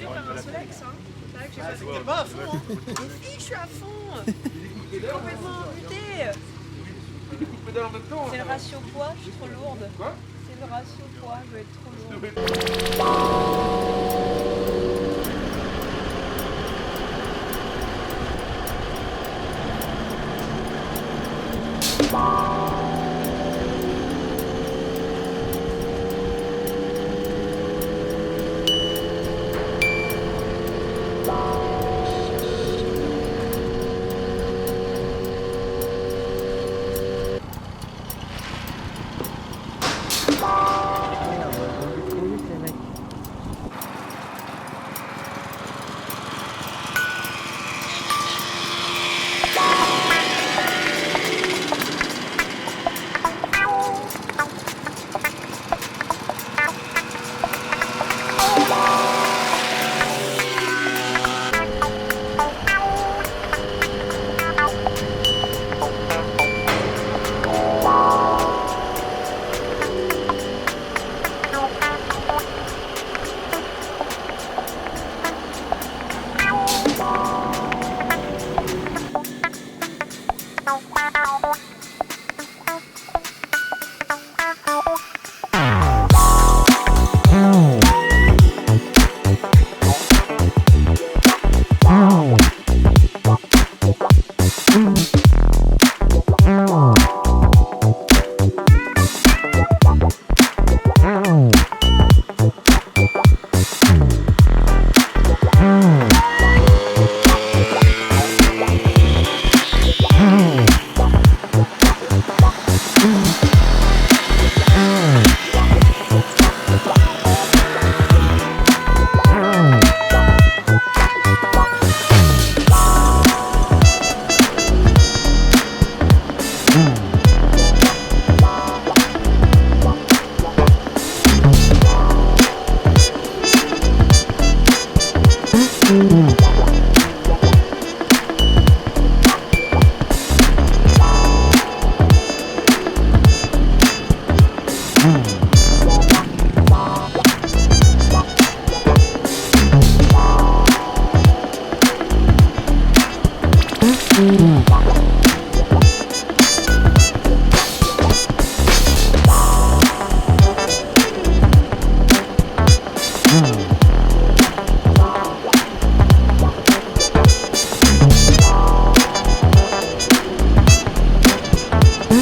Par un Solex, hein. T'es pas à fond, hein. Mais si, je suis à fond. Je suis complètement butée. C'est le ratio poids, je suis trop lourde. Quoi? C'est le ratio poids, je vais être trop lourde.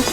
On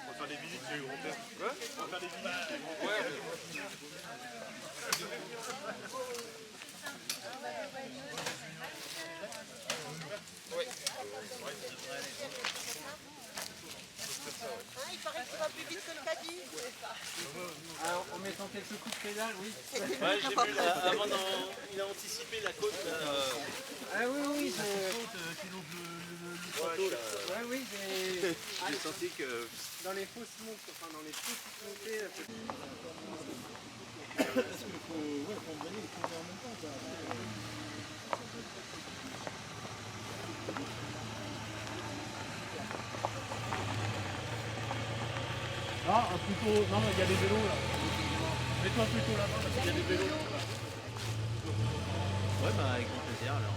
va faire des visites chez le grand-père. Quoi? On va faire des visites chez le grand-père. Ouais. Il paraît que tu vas plus vite que le Cady. Alors, en mettant quelques coups de pédale, oui. Ouais, j'ai vu là, avant, il a anticipé la côte. Là, Ah oui, oui, la côte qui l'ouvre le château. Là. ouais, oui, J'ai senti que... dans les fausses montées, enfin dans les petites montées. Parce qu'il faut me donner les tourner en même temps. Quoi. Ah, plutôt... Non, mais il y a des vélos là. Mets-toi plutôt là-bas parce qu'il y a des vélos. Ouais, bah avec grand plaisir alors.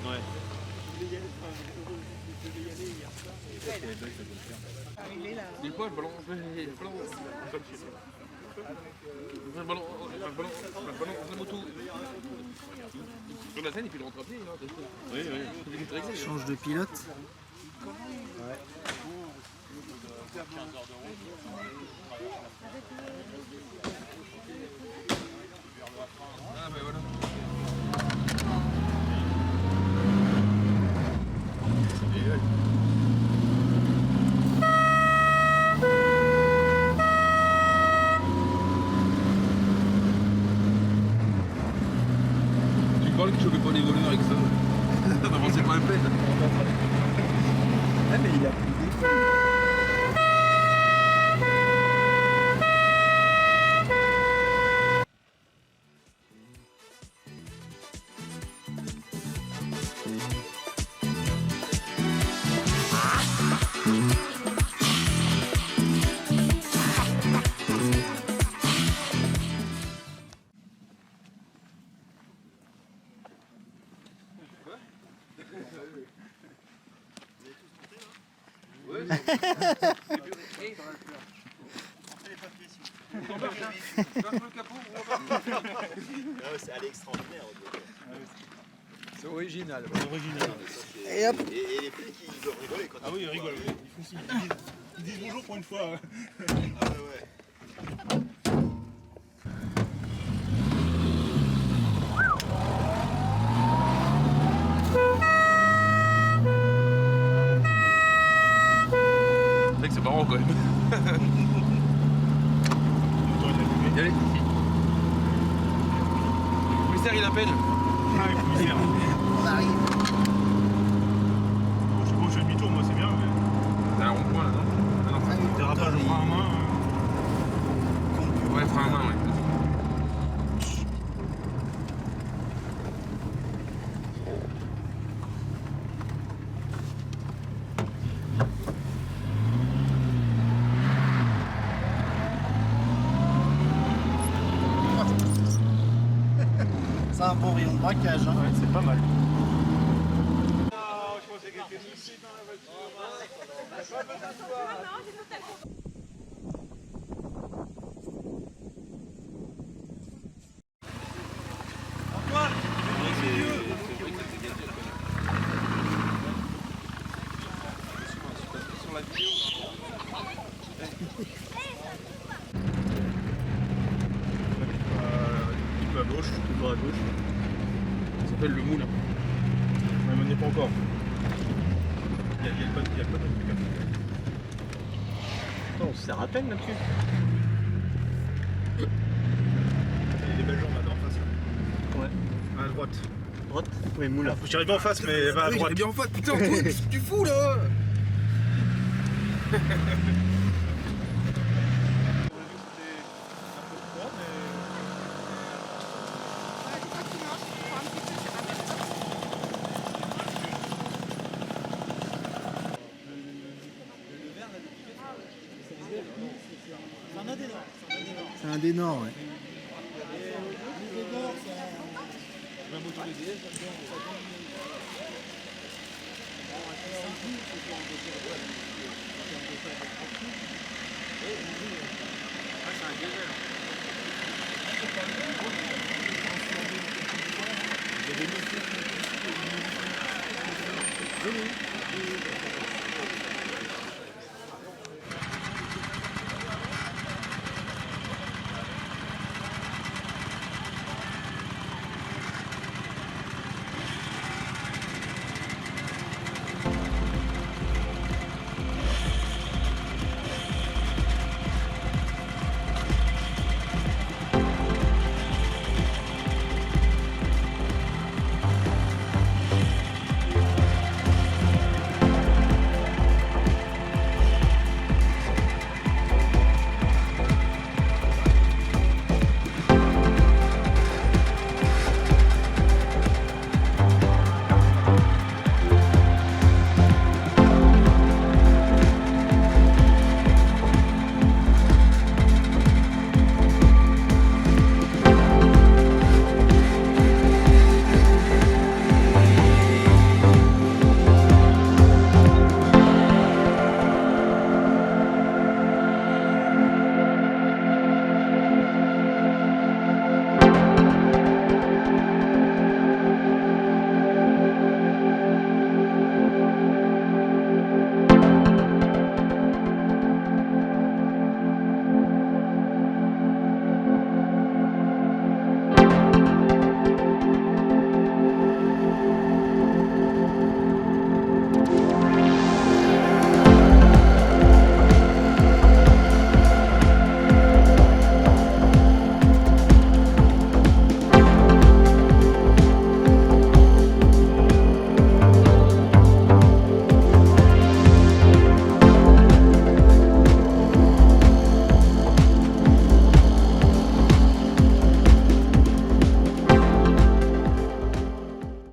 Ouais. Arrivée là. Des fois, le ballon, le moto. Sur la scène, il fait le rentre-pied. Oui, oui. Change de pilote. Ouais. 15 heures de route. Ah, ben voilà. parle qui chopait pas les voleurs avec ça. C'est pas un peine. Ah mais il a pris des coups. C'est allé extraordinaire. C'est original. Et hop. Et les flics ils doivent rigoler quand Ah oui, ils rigolent. Ils disent bonjour pour une fois. Ah ouais. C'est vrai que c'est marrant quand même. Y aller. Le commissaire il appelle. Ah, le commissaire. On arrive. Bon, je sais pas où je fais demi-tour, moi c'est bien. Mais... C'est un rond-point là, non? Ah non, Le dérapage au frein à main. ouais, frein à main, ouais. C'est un bon rayon de braquage. Hein. Ouais, c'est pas mal. Un peu à gauche, toujours à gauche. Ça s'appelle le moule. Ouais, mais on n'y est pas encore. Il y a le panneau, en tout cas. On se sert à peine là-dessus. Il y a des belles jambes là en face. Ouais. À droite. Droite. Oui, moule. Faut que j'y arrive en face, mais elle va à Oui, droite. j'allais bien en face, putain, qu'est-ce que tu fous là? C'est un des Nord, ouais.